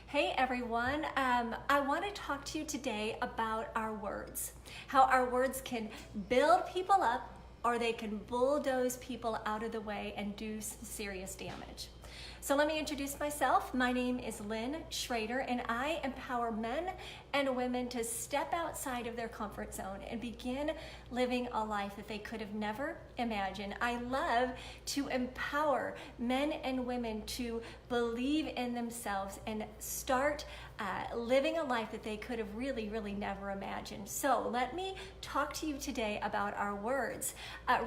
Hey everyone, I want to talk to you today about our words. How our words can build people up or they can bulldoze people out of the way and do some serious damage. So let me introduce myself. My name is Lynn Schrader and I empower men and women to step outside of their comfort zone and begin living a life that they could have never imagined. I love to empower men and women to believe in themselves and start living a life that they could have really never imagined. So let me talk to you today about our words.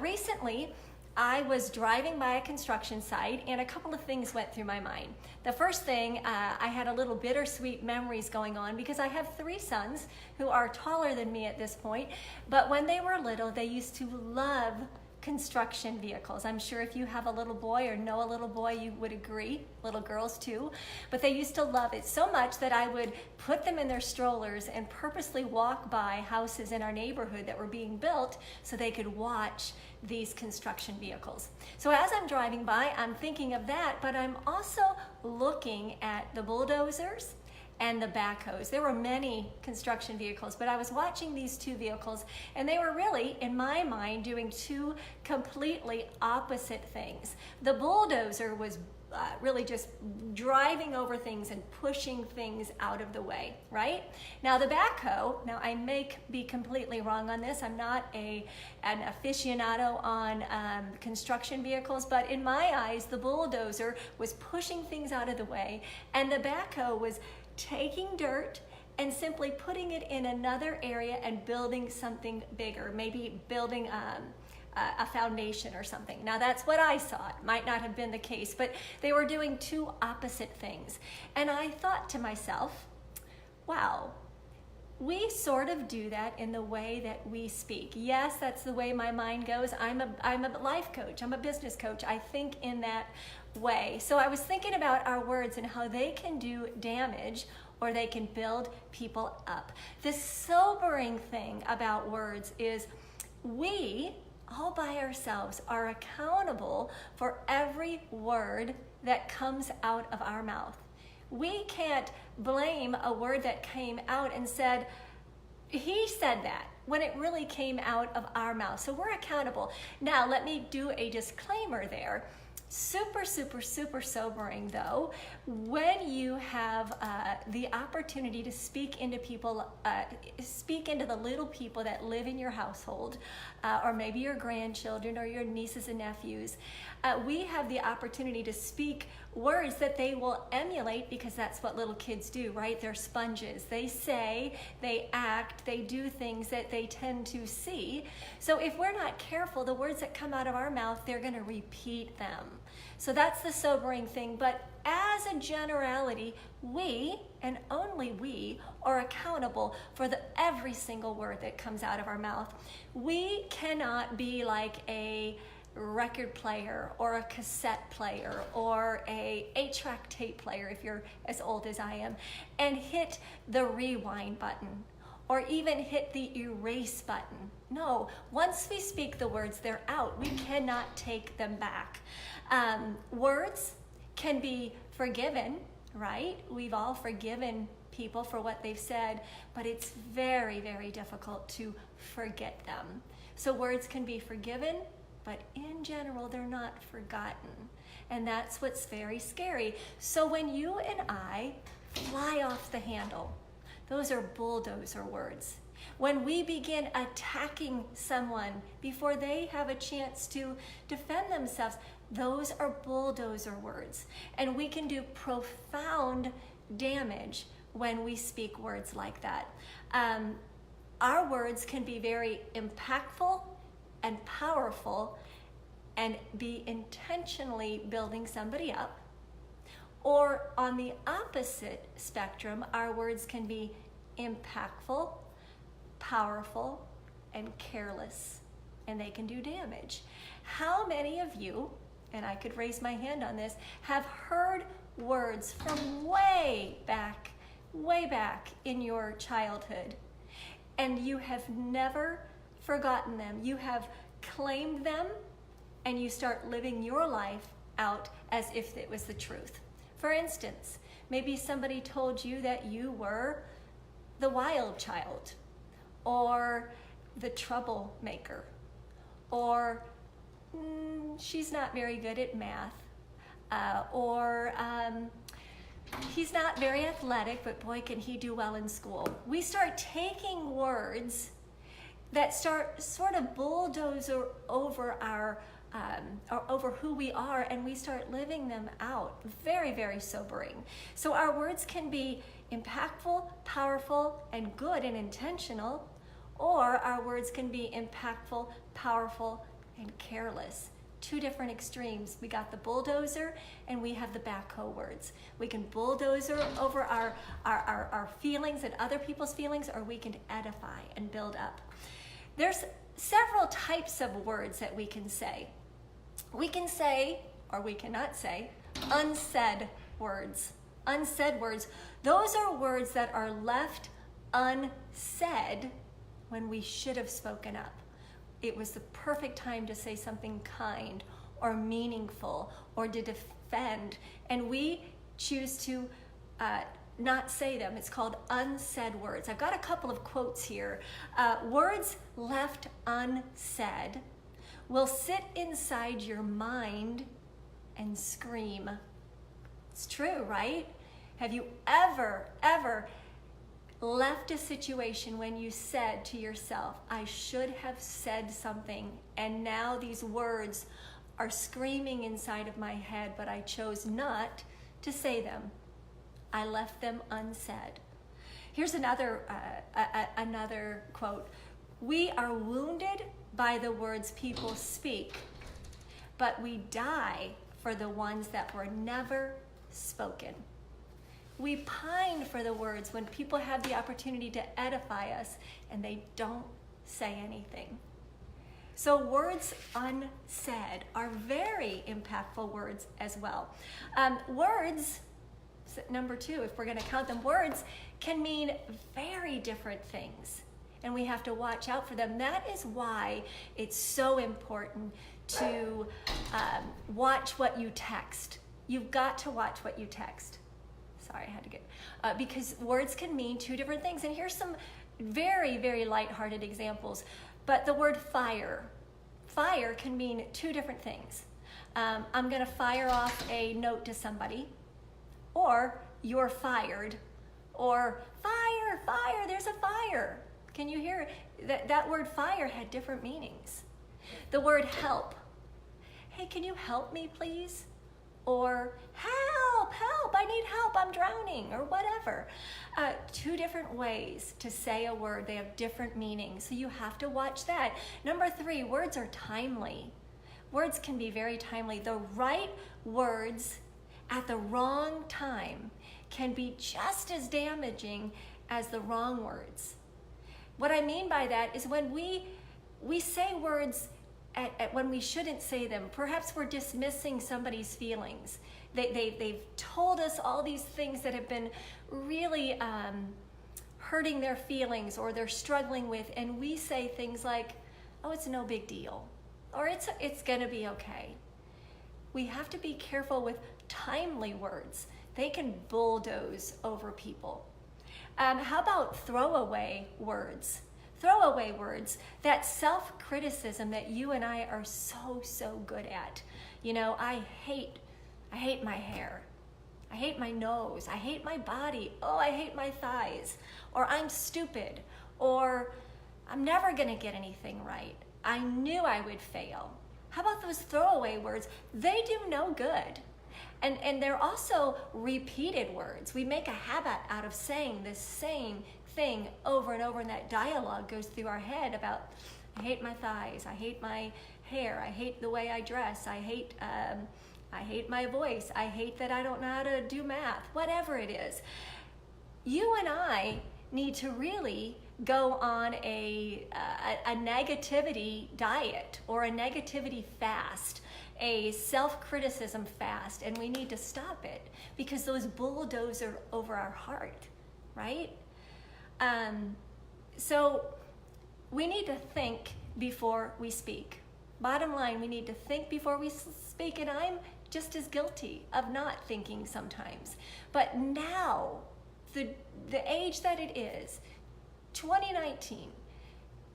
Recently, I was driving by a construction site and a couple of things went through my mind. The first thing, I had a little bittersweet memories going on because I have 3 sons who are taller than me at this point, but when they were little, they used to love construction vehicles. I'm sure if you have a little boy or know a little boy, you would agree, little girls too, but they used to love it so much that I would put them in their strollers and purposely walk by houses in our neighborhood that were being built so they could watch these construction vehicles. So as I'm driving by, I'm thinking of that, but I'm also looking at the bulldozers and the backhoes. There were many construction vehicles, but I was watching these 2 vehicles and they were really, in my mind, doing 2 completely opposite things. The bulldozer was really just driving over things and pushing things out of the way, right? Now the backhoe, now I may be completely wrong on this, I'm not an aficionado on construction vehicles, but in my eyes, the bulldozer was pushing things out of the way and the backhoe was taking dirt and simply putting it in another area and building something bigger, maybe building a foundation or something. Now that's what I saw. It might not have been the case, but they were doing 2 opposite things. And I thought to myself, wow, we sort of do that in the way that we speak. Yes, that's the way my mind goes. I'm a life coach. I'm a business coach. I think in that way. So I was thinking about our words and how they can do damage or they can build people up. The sobering thing about words is we all by ourselves are accountable for every word that comes out of our mouth. We can't blame a word that came out and said, he said that, when it really came out of our mouth. So we're accountable. Now, let me do a disclaimer there. Super sobering though, when you have the opportunity to speak into people, speak into the little people that live in your household, or maybe your grandchildren or your nieces and nephews. We have the opportunity to speak words that they will emulate because that's what little kids do, right? They're sponges. They say, they act, they do things that they tend to see. So if we're not careful, the words that come out of our mouth, they're going to repeat them. So that's the sobering thing. But as a generality, we, and only we, are accountable for every single word that comes out of our mouth. We cannot be like a record player or a cassette player or a 8-track tape player, if you're as old as I am, and hit the rewind button or even hit the erase button. No, once we speak the words, they're out. We cannot take them back. Words can be forgiven, right? We've all forgiven people for what they've said, but it's very difficult to forget them. So words can be forgiven, but in general, they're not forgotten. And that's what's very scary. So when you and I fly off the handle, those are bulldozer words. When we begin attacking someone before they have a chance to defend themselves, those are bulldozer words. And we can do profound damage when we speak words like that. Our words can be very impactful and powerful and be intentionally building somebody up. Or on the opposite spectrum, our words can be impactful, powerful, and careless, and they can do damage. How many of you, and I could raise my hand on this, have heard words from way back in your childhood, and you have never forgotten them? You have claimed them, and you start living your life out as if it was the truth. For instance, Maybe somebody told you that you were the wild child, or the troublemaker, or she's not very good at math, or he's not very athletic, but boy, can he do well in school. We start taking words that start sort of bulldozer over or over who we are, and we start living them out. Very, very sobering. So our words can be impactful, powerful, and good and intentional, or our words can be impactful, powerful, and careless. Two different extremes. We got the bulldozer and we have the backhoe words. We can bulldozer over our feelings and other people's feelings, or we can edify and build up. There's several types of words that we can say. We can say, or we cannot say, unsaid words. Unsaid words. Those are words that are left unsaid when we should have spoken up. It was the perfect time to say something kind or meaningful or to defend, and we choose to not say them. It's called unsaid words. I've got a couple of quotes here. Words left unsaid will sit inside your mind and scream. It's true, right? Have you ever left a situation when you said to yourself, I should have said something, and now these words are screaming inside of my head, but I chose not to say them. I left them unsaid. Here's another quote. We are wounded by the words people speak, but we die for the ones that were never spoken. We pine for the words when people have the opportunity to edify us and they don't say anything. So words unsaid are very impactful words as well. Words, number two, if we're going to count them, words can mean very different things, and we have to watch out for them. That is why it's so important to watch what you text. You've got to watch what you text. Sorry, I had to get, because words can mean two different things. And here's some very, very lighthearted examples. But the word fire can mean two different things. I'm gonna fire off a note to somebody, or you're fired, or fire, there's a fire. Can you hear it? That word fire had different meanings. The word help. Hey, can you help me, please? Or help, I need help, I'm drowning, or whatever. Two different ways to say a word. They have different meanings, so you have to watch that. Number three, words are timely. Words can be very timely. The right words at the wrong time can be just as damaging as the wrong words. What I mean by that is when we say words when we shouldn't say them. Perhaps we're dismissing somebody's feelings. They've told us all these things that have been really hurting their feelings or they're struggling with, and we say things like, oh, it's no big deal, or it's gonna be okay. We have to be careful with timely words. They can bulldoze over people. How about throwaway words? Throwaway words, that self-criticism that you and I are so good at. You know, I hate my hair. I hate my nose. I hate my body. Oh, I hate my thighs. Or I'm stupid. Or I'm never gonna get anything right. I knew I would fail. How about those throwaway words? They do no good. And they're also repeated words. We make a habit out of saying the same thing over and over, and that dialogue goes through our head about, I hate my thighs, I hate my hair, I hate the way I dress, I hate my voice, I hate that I don't know how to do math, whatever it is. You and I need to really go on a negativity diet or a negativity fast, a self-criticism fast, and we need to stop it because those bulldoze over our heart, right? So we need to think before we speak. Bottom line, we need to think before we speak, and I'm just as guilty of not thinking sometimes. But now, the age that it is, 2019,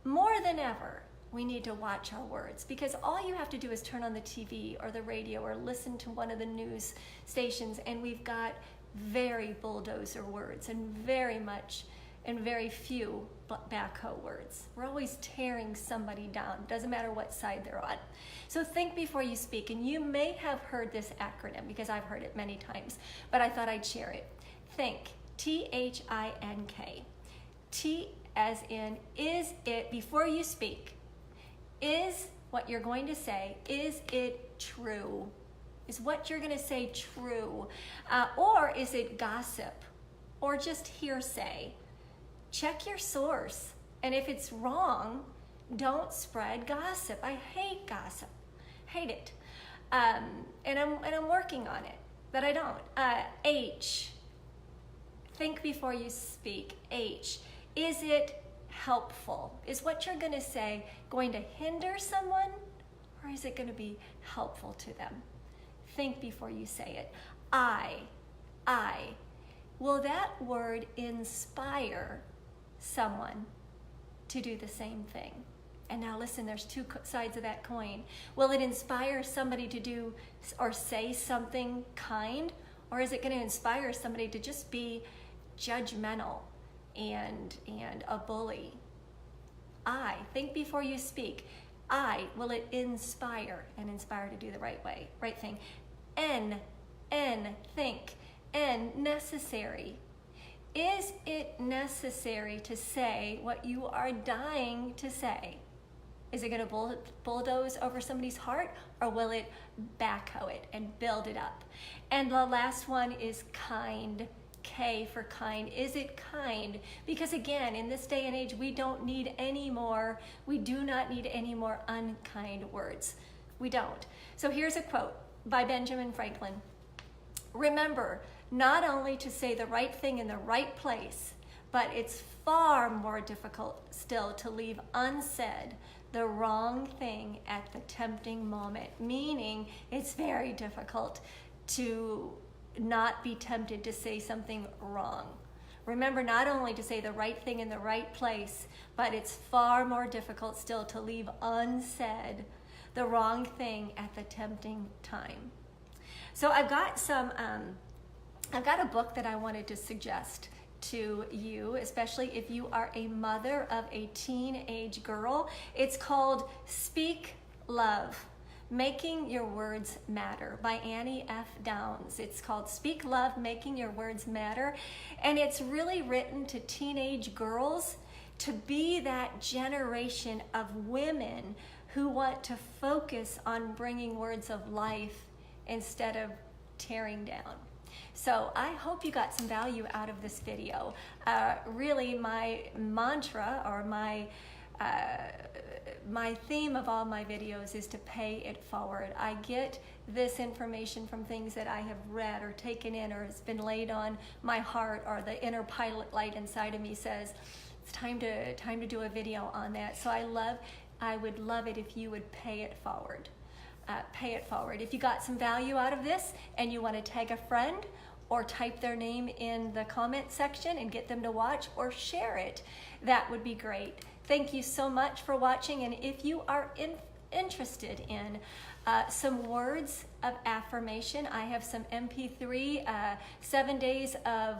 more than ever, we need to watch our words, because all you have to do is turn on the TV or the radio or listen to one of the news stations, and we've got very bulldozer words and very few backhoe words. We're always tearing somebody down. Doesn't matter what side they're on. So think before you speak, and you may have heard this acronym because I've heard it many times, but I thought I'd share it. Think, T-H-I-N-K. T as in, is it, before you speak, is what you're going to say, is it true? Is what you're going to say true? Or is it gossip? Or just hearsay? Check your source. And if it's wrong, don't spread gossip. I hate gossip. Hate it. And I'm working on it, but I don't. H. Think before you speak. H. Is it helpful? Is what you're going to say going to hinder someone, or is it going to be helpful to them? Think before you say it. I. Will that word inspire someone to do the same thing? And now listen, there's two sides of that coin. Will it inspire somebody to do or say something kind, or is it going to inspire somebody to just be judgmental and a bully? I. Think before you speak. I. Will it inspire to do the right thing? N. Think. N. Necessary. Is it necessary to say what you are dying to say? Is it going to bulldoze over somebody's heart, or will it backhoe it and build it up? And the last one is kind. K for kind. Is it kind? Because again, in this day and age, we do not need any more unkind words. We don't. So here's a quote by Benjamin Franklin. Remember, not only to say the right thing in the right place, but it's far more difficult still to leave unsaid the wrong thing at the tempting moment. Meaning, it's very difficult to not be tempted to say something wrong. Remember, not only to say the right thing in the right place, but it's far more difficult still to leave unsaid the wrong thing at the tempting time. So I've got a book that I wanted to suggest to you, especially if you are a mother of a teenage girl. It's called Speak Love, Making Your Words Matter by Annie F. Downs. It's called Speak Love, Making Your Words Matter. And it's really written to teenage girls to be that generation of women who want to focus on bringing words of life instead of tearing down. So I hope you got some value out of this video. Really, my mantra or my theme of all my videos is to pay it forward. I get this information from things that I have read or taken in, or has been laid on my heart, or the inner pilot light inside of me says it's time to do a video on that. So I would love it if you would pay it forward. Pay it forward. If you got some value out of this and you want to tag a friend or type their name in the comment section and get them to watch or share it, that would be great. Thank you so much for watching, and if you are interested in some words of affirmation, I have some MP3, 7 days of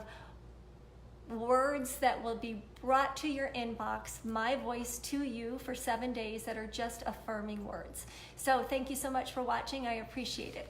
words that will be brought to your inbox, my voice to you for 7 days, that are just affirming words. So thank you so much for watching. I appreciate it.